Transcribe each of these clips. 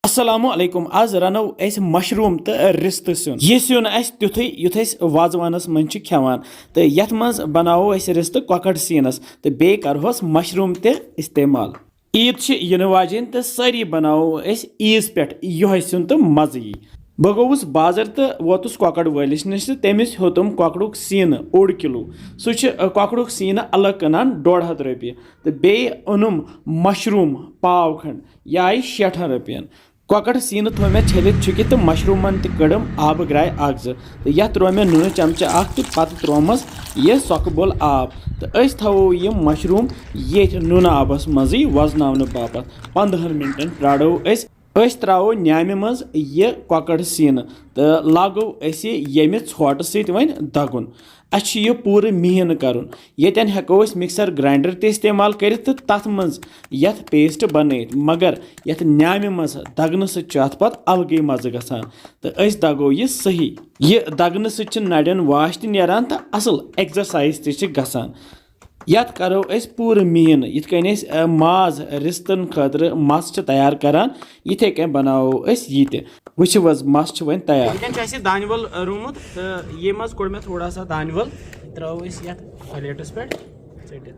Assalamu alaikum. Az rano es mushroom te rist sun. Ye sun es tuthui yuthis wazwanas manchi khewan. Te yath mans banao es rist kokad seenas. Te be karhos mushroom te istemal. Eid chi yinwajin te sari banao es ease pet yoh sun te mazi. Bagos bazar te votus kokad walish nish temis hotum kokaduk seen 1 kilo. Such kokaduk seen alag kanan 1.5 rupiah. Te be unum mushroom pav khand yai 60 rupiah. Kokad seen throw me chelit chuki to mushroom and kadam ab grai agz. The yat throw me nunu chamcha ak to pat tromas ye sockball ab. The ice thao ye mushroom yet nuna abas mazi was now no papa. 15 minutes prado is Ös trao nyamimaz ye kokad seen. The lago esi yemit hot sit when dagun. Achi ye pure mihin karun. Yet an hakos mixer grinder testemal kerit tatmans yet paste banate. Magar yet nyamimaz dagnus chatpat algi mazagasan. The ice dago ye sahi. Ye dagnus chin nadan washed in yaranta asal exercise tichi gasan. Yat karo es pure mihin yit kanis maz ristan khadr mast tayar karan yithe ken banao es yite which was must when tayar ken chaise danwal rumut ye maz kod me thoda sa danwal trao es yat paletus pet setit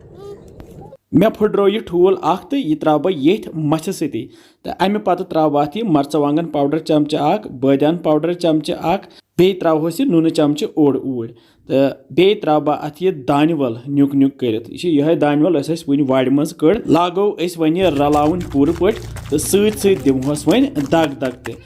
me phudro ye tool akh te yitraba yet mach siti te ame pat trawathi marchawangan powder chamcha ak badan powder chamcha ak be trahosi nunu chamcha od the be traba athi danwal nyuk kerit ishi yeh danwal es win wide mans ked lago es when ye ralaun pur put the suit dimhos when dag te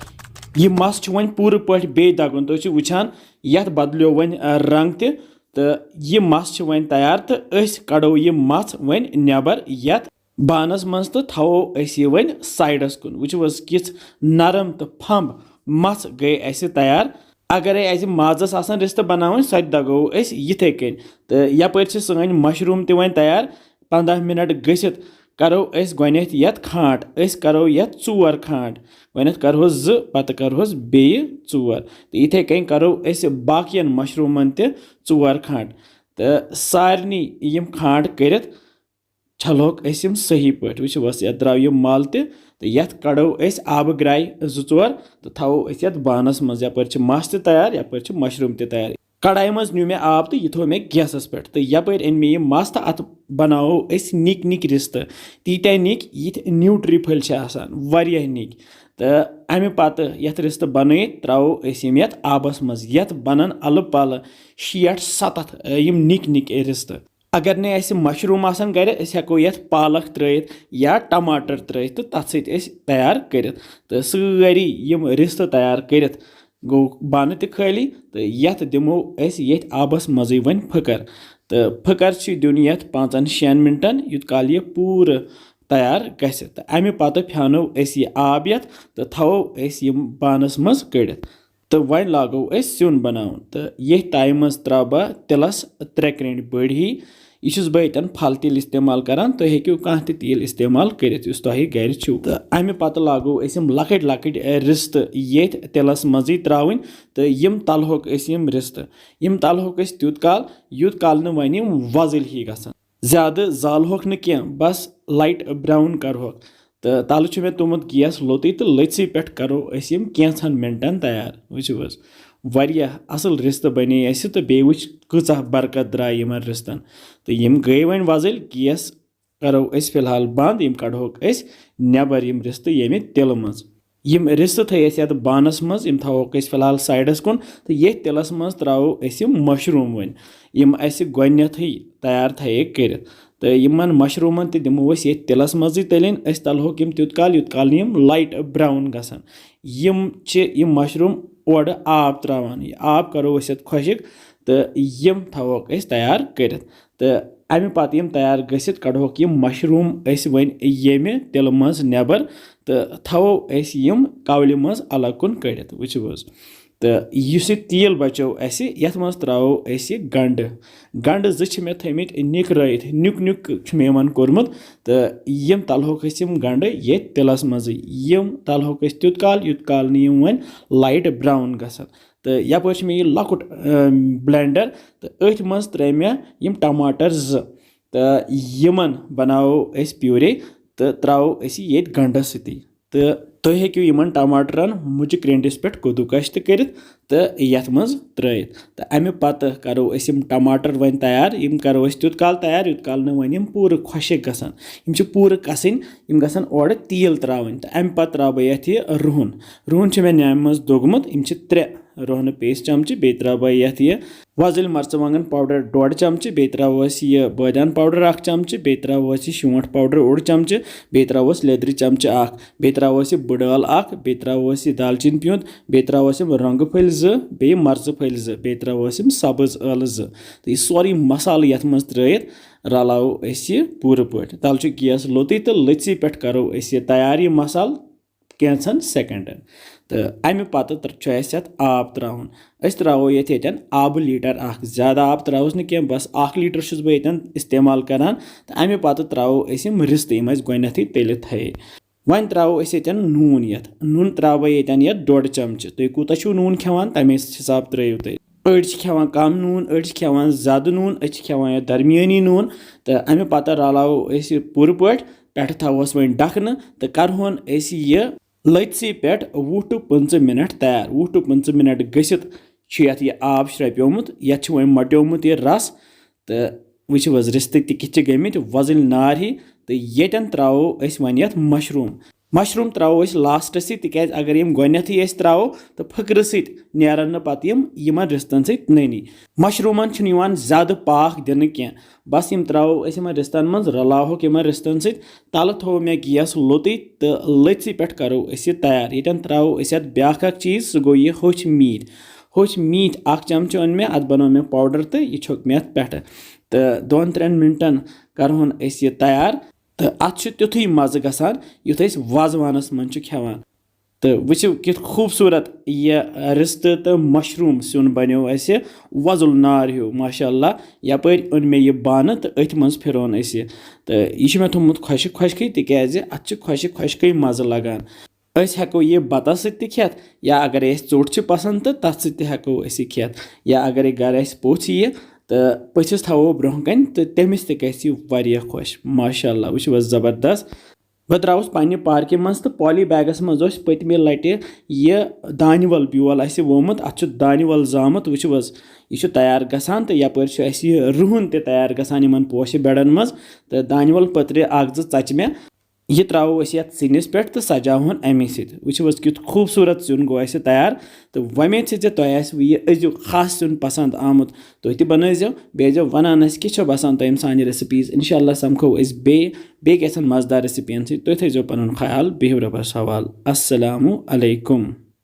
ye must when pur put be dagun to chi wuchan yat badlyo when rang te the ye must when tayar te es kado ye must when never yat banas mans te thao es when sides kun which was kits naram te pham must gay es tayar अगर ऐसे माजस आसान रिश्ता बनावन सद दगो ऐस यिथे कन तो यपर सन mushroom ते one तैयार 15 मिनट गसित करो ऐस गनेथ यत खांट ऐस करो यत 4 खांट गनेथ करो ज पत करो बे 4 तो यिथे कन करो ऐस बाकियन मशरूमन ते 4 खांट तो सारनी यम खांट करित छलोक ऐसिम सही पट विच वस यत द्राव यम माल ते तो यत कड़ो ऐस आब ग्राई 2-4 तो थाओ ऐस यत बानस मज यपर मस ते तैयार यपर मशरूम ते तैयार कड़ाई मज न्यू मे आब तो यह थो मे गैसस पे तो यपर अन मे मस तो अत बनाओ ऐस निक रिस्त तीत्या निक यिथ न्यूट्रीफल वारिया निक तो अमे पत यत रिस्त बनत त्रो यम यत आबस मज यत बनन अल पल 60-70 यम निक रिस्त अगर ने ऐसे मशरूम आसन करे अस हेको यत पालक त्रयित या टमाटर त्रयित तो तथ सत तैयार करित तो सारी यम रिस्त तैयार करित गो बन त खाली तो यत दिमो अस यत आबस मजे वन फकर तो फकर छ दिन यत 5-6 मिनटन युत काल ये पूर तैयार गस तो अमे पत फ्यानो अस ये आब यत तो थो अस यम बानस मज कड़ित तो वन लागो अस सिन बनावन तो ये टाइम मज त्राबा तिलस 3 क्रेंड बड़ ही यह बहन फल तिल इस्तेमाल करान तो हेकू कह तिल इस्तेमाल करित उस तुह गर छो तो अमे पत लागो अम लकट रिस्त ये तिलस मजी त्रावन तो यम तलहोक यम रिस्त यम तलहोक तुत काल युत काल न वन वजल ही गसान ज्यादा जालहोक न कह बस लाइट ब्राउन करहोक तो तल मे तुमुत गैस लोत तो लथसी पे करो यम कैंसन मिनटन तैयार वो वारिया असल रिस्त बने तो बे वुच कचा बरकत द्राय यमन रिस्तन तो यम गई वन वजल गैस करो फिलहाल बंद यम कड़ोक नबर यम रिस्त यमि तिल मज यम रिस्त थे यत बानस मज यम थोक फिलहाल साइडस कुन तो ये तिलस मज त्रो मशरूम वन यम गोथी तैयार थे कर तो यमन मशरूमन ते दिमो ये तिलस मज तलन तलहोक यम तुत काल यम लाइट ब्राउन गसान यम मशरूम ओड आब त्रावान आब करो खुशिक तो यम थोक तैयार कर तो अमे पत यम तैयार गसित कड़ोक यम मशरूम वन यमे तिल मज नबर तो थो यम कवल मज अलग कुन कड़ित वो तो इस तेल बचो यथ मज त्रो गंड ज मे थमित निक रईत न्युक मे कोर्मुत तो यम तलहोक यम गंड ये तिलस मज यम तलहोक तुत काल यम वन लाइट ब्राउन गसान तो यपर मे लकुट ब्लेंडर तो अथ मज त्रे मे यम टमाटर तो यमन बनाओ प्यूरे तो त्रो ये गंडस सती तो تُہۍ ہیٚکِو یِمن ٹماٹرن مُجہِ کرٛنٛڈِس پٮ۪ٹھ کدوٗکش تہِ کٔرِتھ تہٕ یتھ منٛز ترٲیِتھ تہٕ امہِ پتہٕ کرو أسۍ یِم ٹماٹر وۄنۍ تیار یِم کرو أسۍ تیوٗت کال تیار یوٗت کال نہٕ وۄنۍ یِم پوٗرٕ خۄشِک گژھن یِم چھِ پوٗرٕ کَسٕنۍ یِم گژھن اورٕ تیٖل تراوٕنۍ تہٕ امہِ پتہٕ تراو بہٕ یتھ یہِ رُہُن رُہُن چھُ مےٚ نیامہِ منٛز دوٚگمُت یِم چھِ 3 رۄہنہٕ پیسٹ چمچہٕ بیٚیہِ تراو بہٕ یتھ یہِ وۄزٕلۍ مرژٕوانٛگن پاوڈر 1.5 چمچہٕ بیٚیہِ تراووس یہِ بٲدیان پاوڈر 1 چمچہٕ بیٚیہِ تراووس یہِ شونٛٹھ پاوڈر 1 چمچہٕ بیٚیہِ تراووس لیدرِ چمچہٕ 1 بیٚیہِ تراووس یہِ بٕڈ ٲل 1 بیٚیہِ تراووس یہِ دالچیٖن پیوٗنت بیٚیہِ تراووس یِم رۄنٛگہٕ پھٔلۍ 2 بیٚیہِ مرژٕ پھٔلۍ 2 بیٚیہِ تراووس یِم سبٕز ٲلہٕ 2 تہٕ یہِ سورُے مسالہٕ یتھ منٛز ترٲیِتھ رلاوو أسۍ یہِ پوٗرٕ پٲٹھۍ تَلہٕ چھُ گیس لوٚتُے تہٕ لٔژی پٮ۪ٹھ کرو أسۍ یہِ تیار یہِ مسالہٕ کینٛژھن سیکنڈن تہٕ امہِ پتہٕ چھُ اَسہِ یتھ آب تراوُن أسۍ تراوو ییٚتٮ۪ن آبہٕ لیٖٹر 1 زیادٕ آب تراووس نہٕ کینٛہہ بس 1 لیٖٹر چھُس بہٕ ییٚتٮ۪ن استعمال کران تہٕ امہِ پتہٕ تراوو أسۍ یِم رِستہٕ یِم اَسہِ گۄڈنیتھٕے تٔلِتھ تھٲیے وۄنۍ تراوو أسۍ ییٚتٮ۪ن نوٗن یتھ نوٗن تراوٕ بہٕ ییٚتٮ۪ن یتھ 1.5 چمچہٕ تُہۍ کوٗتاہ چھِو نوٗن کھٮ۪وان تمے حساب ترٲیِو تُہۍ أڑۍ چھِ کھٮ۪وان کم نوٗن أڑۍ چھِ کھٮ۪وان زیادٕ نوٗن أسۍ چھِ کھٮ۪وان یتھ درمیٲنی نوٗن تہٕ امہِ پتہٕ رلاوو أسۍ یہِ پوٗرٕ پٲٹھۍ پٮ۪ٹھٕ تھاووس وۄنۍ ڈکھنہٕ تہٕ کرہون أسۍ یہِ لٔژسٕے پٮ۪ٹھ 20 to 25 مِنٹ تیار 20 to 25 مِنٹ گٔژھِتھ چھُ یتھ یہِ آب شرٛپیومُت یتھ چھُ وۄنۍ مۄٹیومُت یہِ رس تہٕ وٕچھِو حظ رِستہٕ تہِ کِتھ چھِ گٔمٕتۍ وۄزٕلۍ نار ہی تہٕ ییٚتٮ۪ن تراوو أسۍ وۄنۍ یتھ مشروٗم تراوو أسۍ لاسٹسٕے تِکیازِ اگر یِم گۄڈنیتھٕے أسۍ تراوو تہٕ پھٕکرٕ سۭتۍ نیرن نہٕ پتہٕ یِم یِمن رِستن سۭتۍ نٔنی مشروٗمن چھُنہٕ یِوان زیادٕ پاکھ دِنہٕ کینٛہہ بس یِم تراوو أسۍ یِمن رِستن منٛز رلاوہوکھ یِمن رِستن سۭتۍ تلہٕ تھوٚو مےٚ گیس لوٚتُے تہٕ لٔژسٕے پٮ۪ٹھ کرو أسۍ یہِ تیار ییٚتٮ۪ن تراوو أسۍ اتھ بیاکھ اکھ چیٖز سُہ گوٚو یہِ ہوٚچھ میٖتھ 1 چمچہٕ اوٚن مےٚ اتھ بنوو مےٚ پاوڈر تہٕ یہِ چھوٚک مےٚ اتھ پٮ۪ٹھٕ تہٕ 2-3 مِنٹن کرہون أسۍ یہِ تیار تہٕ اتھ چھُ تیُتھُے مزٕ گژھان یُتھ أسۍ وازوانس منٛز چھِ کھٮ۪وان تہٕ وٕچھِو کیُتھ خوٗبصوٗرت یہِ رِستہٕ تہٕ مشروٗم سیُن بنیو اَسہِ وۄزُل نار ہیوٗ ماشاء اللہ یپٲرۍ اوٚن مےٚ یہِ بانہٕ تہٕ أتھۍ منٛز پھِرون أسۍ یہِ تہٕ یہِ چھُ مےٚ تھوٚمُت خۄشکٕے تِکیازِ اتھ چھُ خۄشکٕے مزٕ لگان أسۍ ہٮ۪کو یہِ بتس سۭتۍ تہِ کھٮ۪تھ یا اگرے اَسہِ ژوٚٹ چھِ پسنٛد تہٕ تتھ سۭتۍ تہِ ہٮ۪کو أسۍ یہِ کھٮ۪تھ یا اگرے گرِ آسہِ پوٚژھ یِیہِ تہٕ پٔژھِس تھاوو برونٛہہ کنہِ تہٕ تٔمِس تہِ گژھِ یہِ واریاہ خۄش ماشاء اللہ وٕچھِو حظ زبردست بہٕ درٛاوُس پننہِ پارکہِ منٛز تہٕ پالی بیگس منٛز اوس پٔتمہِ لٹہِ یہِ دانہِ ول بیول اسہِ ووٚمُت اتھ چھُ دانہِ ول زامُت وٕچھِو حظ یہِ چھُ تیار گژھان تہٕ یپٲرۍ چھُ اسہِ یہِ رُہُن تہِ تیار گژھان یِمن پوشہِ بیڈن منٛز تہٕ دانہِ ول پٔترِ 1-2 ژچہِ مےٚ یہِ تراوو أسۍ یتھ سِنِس پٮ۪ٹھ تہٕ سجاوہون امے سۭتۍ وٕچھِو حظ کیُتھ خوٗبصوٗرت سیُن گوٚو اَسہِ تیار تہٕ وۄمید چھِ زِ تۄہہِ آسِوٕ یہِ أزیُک خاص سیُن پسنٛد آمُت تُہۍ تہِ بنٲیزیو بیٚیہِ ٲسۍزیو ونان اَسہِ کِتھ چھو باسان تۄہہِ یِم سانہِ ریسِپیٖز انشاء اللہ سمکھو أسۍ بیٚیہِ گژھن مزٕدار ریسِپین سۭتۍ تُہۍ تھٲیزیو پنُن خیال بِہِو رۄبس حوال السلامُ علیکُم